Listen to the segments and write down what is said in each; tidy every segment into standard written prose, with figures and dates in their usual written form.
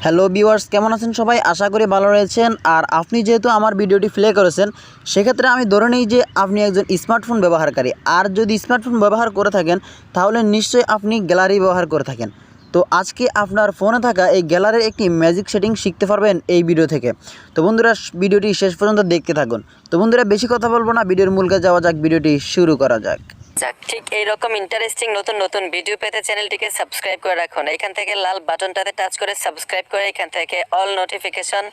Hello viewers, কেমন আছেন সবাই? আশা করি ভালো রয়েছেন। আর আপনি যেহেতু আমার ভিডিওটি প্লে করেছেন, সেক্ষেত্রে আমি ধরে নিই যে আপনি একজন স্মার্টফোন ব্যবহারকারী। আর যদি স্মার্টফোন ব্যবহার করে থাকেন, তাহলে নিশ্চয়ই আপনি গ্যালারি ব্যবহার করে থাকেন। তো আজকে আপনার ফোনে থাকা এই গ্যালারির একটি ম্যাজিক সেটিং শিখতে পারবেন এই ভিডিও থেকে। তো বন্ধুরা, ভিডিওটি শেষ পর্যন্ত দেখতে থাকুন। তো বন্ধুরা, বেশি কথা বলবো না, ভিডিওর মূল কাজে যাওয়া যাক, ভিডিওটি শুরু করা যাক। ঠিক এইরকম ইন্টারেস্টিং নতুন নতুন ভিডিও পেতে চ্যানেলটিকে সাবস্ক্রাইব করে রাখুন। এখান থেকে লাল বাটনটাতে টাচ করে সাবস্ক্রাইব করে এখান থেকে অল নোটিফিকেশন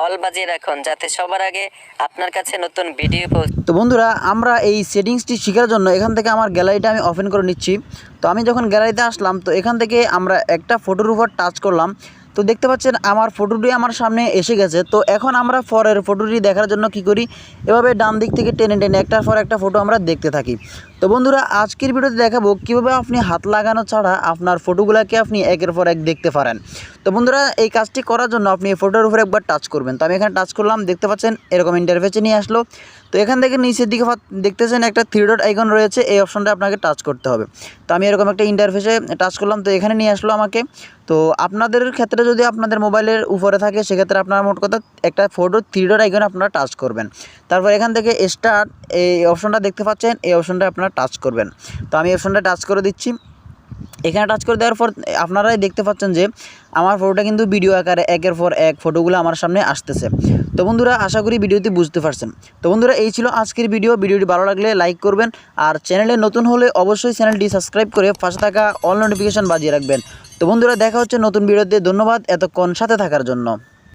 অল বাজিয়ে রাখুন, যাতে সবার আগে আপনার কাছে নতুন ভিডিও পৌঁছে। তো বন্ধুরা, আমরা এই সেটিংসটি শেখার জন্য এখান থেকে আমার গ্যালারিটা আমি ওপেন করে নিচ্ছি। তো আমি যখন গ্যালারিতে আসলাম, তো এখান থেকে আমরা একটা ফটোর উপর টাচ করলাম। তো দেখতে পাচ্ছেন আমার ফটোটি আমার সামনে এসে গেছে। তো এখন আমরা পরের ফটোটি দেখার জন্য কি করি, এভাবে ডান দিক থেকে টেনে টেনে একটার পর একটা ফটো আমরা দেখতে থাকি। তো বন্ধুরা, আজকের ভিডিওতে দেখাবো কীভাবে আপনি হাত লাগানো ছাড়া আপনার ফটোগুলোকে আপনি একের পর এক দেখতে পারেন। তো বন্ধুরা, এই কাজটি করার জন্য আপনি এই ফটোর উপরে একবার টাচ করবেন। তো আমি এখানে টাচ করলাম, দেখতে পাচ্ছেন এরকম ইন্টারফেসে নিয়ে আসলো। তো এখান থেকে নিচের দিকে দেখতেছেন একটা থ্রি ডট আইকন রয়েছে, এই অপশনটা আপনাকে টাচ করতে হবে। তো আমি এরকম একটা ইন্টারফেসে টাচ করলাম, তো এখানে নিয়ে আসলো আমাকে। তো আপনাদের ক্ষেত্রে যদি আপনাদের মোবাইলের উপরে থাকে, সেক্ষেত্রে আপনারা মোট কথা একটা ফটো থ্রি ডট আইকনে আপনারা টাচ করবেন। তারপর এখান থেকে স্টার্ট এই অপশনটা দেখতে পাচ্ছেন, এই অপশনটা আপনারা টাচ করবেন। তো আমি অপশনটা টাচ করে দিচ্ছি। এখানে টাচ করে দেওয়ার পর আপনারাই দেখতে পাচ্ছেন যে আমার ফটোটা কিন্তু ভিডিও আকারে একের পর এক ফটোগুলো আমার সামনে আসতেছে। তো বন্ধুরা, আশা করি ভিডিওটি বুঝতে পারছেন। তো বন্ধুরা, এই ছিল আজকের ভিডিওটি ভালো লাগলে লাইক করবেন, আর চ্যানেলে নতুন হলে অবশ্যই চ্যানেলটি সাবস্ক্রাইব করে পাশে থাকা অল নোটিফিকেশন বাজিয়ে রাখবেন। তো বন্ধুরা, দেখা হচ্ছে নতুন ভিডিওতে। ধন্যবাদ এতক্ষণ সাথে থাকার জন্য।